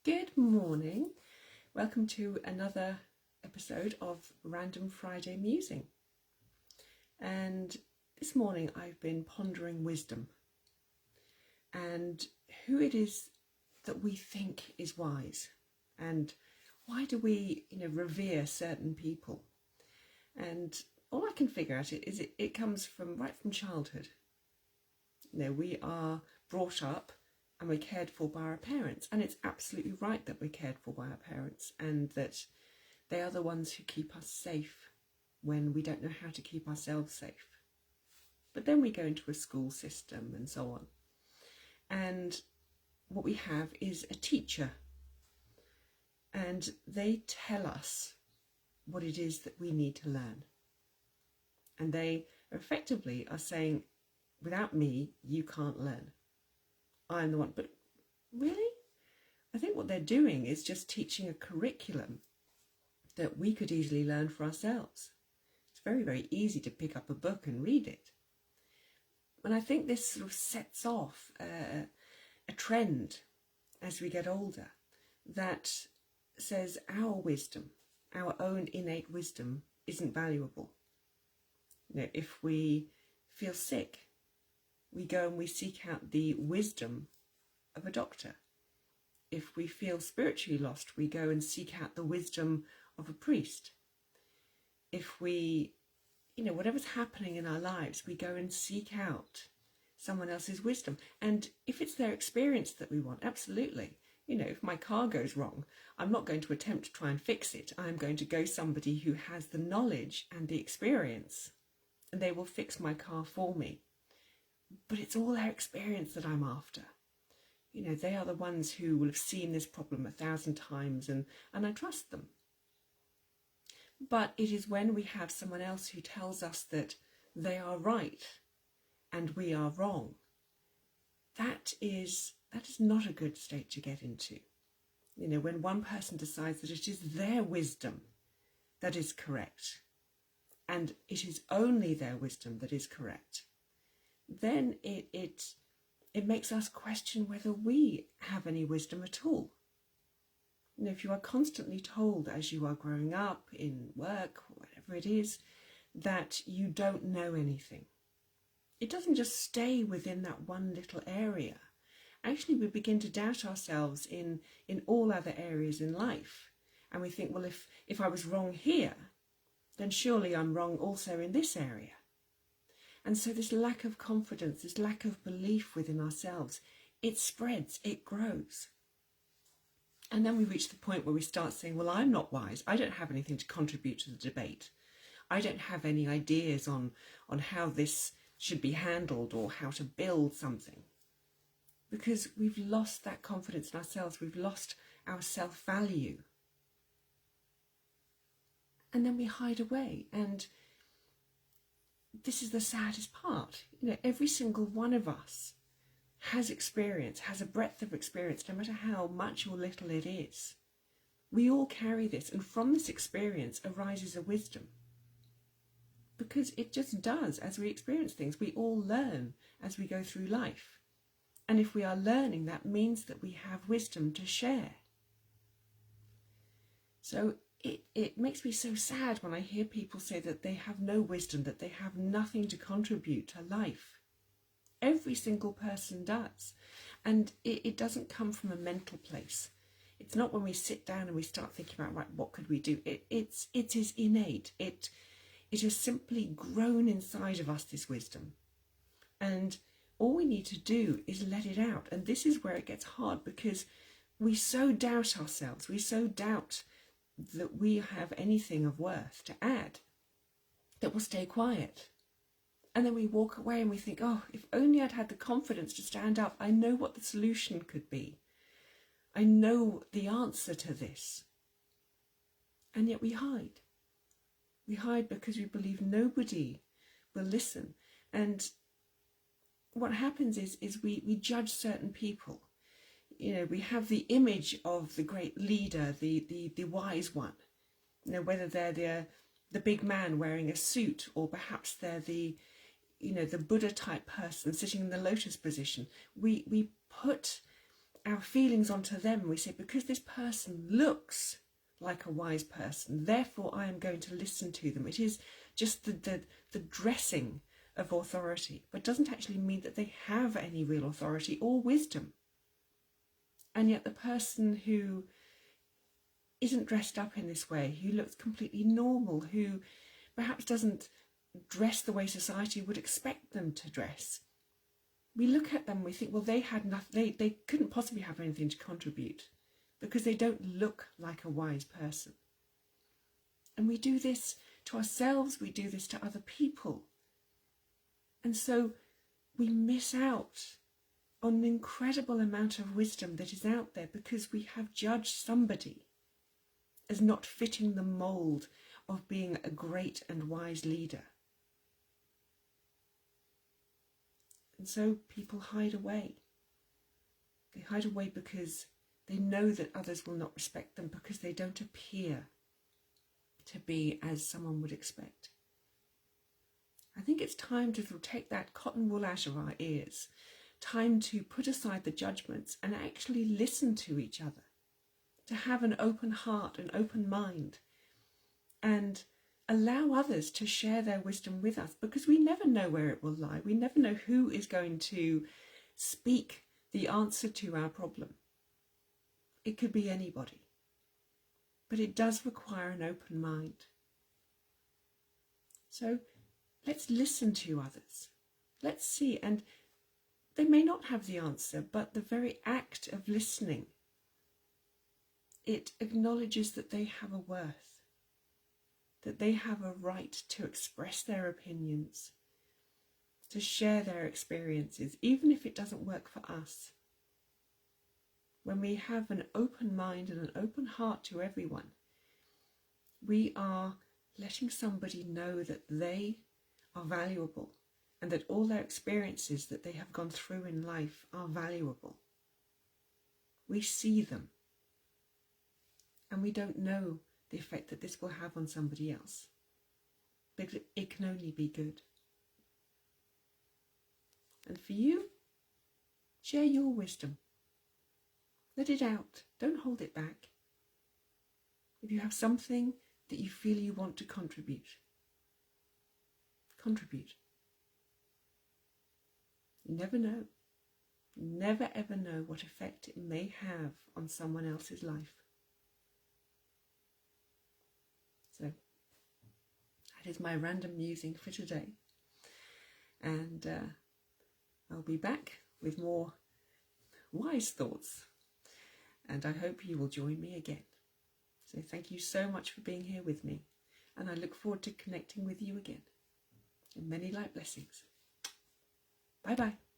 Good morning. Welcome to another episode of Random Friday Musing. And this morning I've been pondering wisdom and who it is that we think is wise, and why do we, revere certain people. And all I can figure out is it comes right from childhood. We are brought up and we're cared for by our parents, and it's absolutely right that we're cared for by our parents and that they are the ones who keep us safe when we don't know how to keep ourselves safe. But then we go into a school system and so on, and what we have is a teacher, and they tell us what it is that we need to learn, and they effectively are saying, without me you can't learn. I'm the one. But really, I think what they're doing is just teaching a curriculum that we could easily learn for ourselves. It's very, very easy to pick up a book and read it. And I think this sort of sets off a trend as we get older that says our wisdom, our own innate wisdom, isn't valuable. If we feel sick, we go and we seek out the wisdom of a doctor. If we feel spiritually lost, we go and seek out the wisdom of a priest. If we, whatever's happening in our lives, we go and seek out someone else's wisdom. And if it's their experience that we want, absolutely. If my car goes wrong, I'm not going to attempt to try and fix it. I'm going to go somebody who has the knowledge and the experience, and they will fix my car for me. But it's all their experience that I'm after. They are the ones who will have seen this problem 1,000 times, and I trust them. But it is when we have someone else who tells us that they are right and we are wrong, that is not a good state to get into. When one person decides that it is their wisdom that is correct, and it is only their wisdom that is correct, then it makes us question whether we have any wisdom at all. If you are constantly told as you are growing up, in work, whatever it is, that you don't know anything, it doesn't just stay within that one little area. Actually, we begin to doubt ourselves in all other areas in life. And we think, well, if I was wrong here, then surely I'm wrong also in this area. And so this lack of confidence, this lack of belief within ourselves, it spreads, it grows. And then we reach the point where we start saying, well, I'm not wise. I don't have anything to contribute to the debate. I don't have any ideas on how this should be handled or how to build something. Because we've lost that confidence in ourselves. We've lost our self-value. And then we hide away, and this is the saddest part. Every single one of us has experience, has a breadth of experience, no matter how much or little it is. We all carry this, and from this experience arises a wisdom. Because it just does. As we experience things, we all learn as we go through life. And if we are learning, that means that we have wisdom to share. So it makes me so sad when I hear people say that they have no wisdom, that they have nothing to contribute to life. Every single person does. And it doesn't come from a mental place. It's not when we sit down and we start thinking about, right, what could we do? It is innate. It has simply grown inside of us, this wisdom. And all we need to do is let it out. And this is where it gets hard, because we so doubt ourselves. We so doubt that we have anything of worth to add, that we'll stay quiet. And then we walk away and we think, oh, if only I'd had the confidence to stand up. I know what the solution could be. I know the answer to this. And yet we hide. We hide because we believe nobody will listen. And what happens is we judge certain people. We have the image of the great leader, the wise one. Whether they're the big man wearing a suit, or perhaps they're the Buddha type person sitting in the lotus position. We put our feelings onto them. We say, because this person looks like a wise person, therefore I am going to listen to them. It is just the dressing of authority, but doesn't actually mean that they have any real authority or wisdom. And yet the person who isn't dressed up in this way, who looks completely normal, who perhaps doesn't dress the way society would expect them to dress, we look at them, we think, well, they had nothing, they couldn't possibly have anything to contribute because they don't look like a wise person. And we do this to ourselves, we do this to other people. And so we miss out on an incredible amount of wisdom that is out there because we have judged somebody as not fitting the mould of being a great and wise leader. And so people hide away. They hide away because they know that others will not respect them because they don't appear to be as someone would expect. I think it's time to take that cotton wool out of our ears, time to put aside the judgments and actually listen to each other, to have an open heart, an open mind, and allow others to share their wisdom with us, because we never know where it will lie. We never know who is going to speak the answer to our problem. It could be anybody. But it does require an open mind. So let's listen to others. Let's see. And they may not have the answer, but the very act of listening, it acknowledges that they have a worth, that they have a right to express their opinions, to share their experiences, even if it doesn't work for us. When we have an open mind and an open heart to everyone, we are letting somebody know that they are valuable and that all their experiences that they have gone through in life are valuable. We see them, and we don't know the effect that this will have on somebody else, because it can only be good. And for you, share your wisdom. Let it out. Don't hold it back. If you have something that you feel you want to contribute, contribute. You never know. You never ever know what effect it may have on someone else's life. So that is my random musing for today. And I'll be back with more wise thoughts. And I hope you will join me again. So thank you so much for being here with me. And I look forward to connecting with you again. And many light blessings. Bye-bye.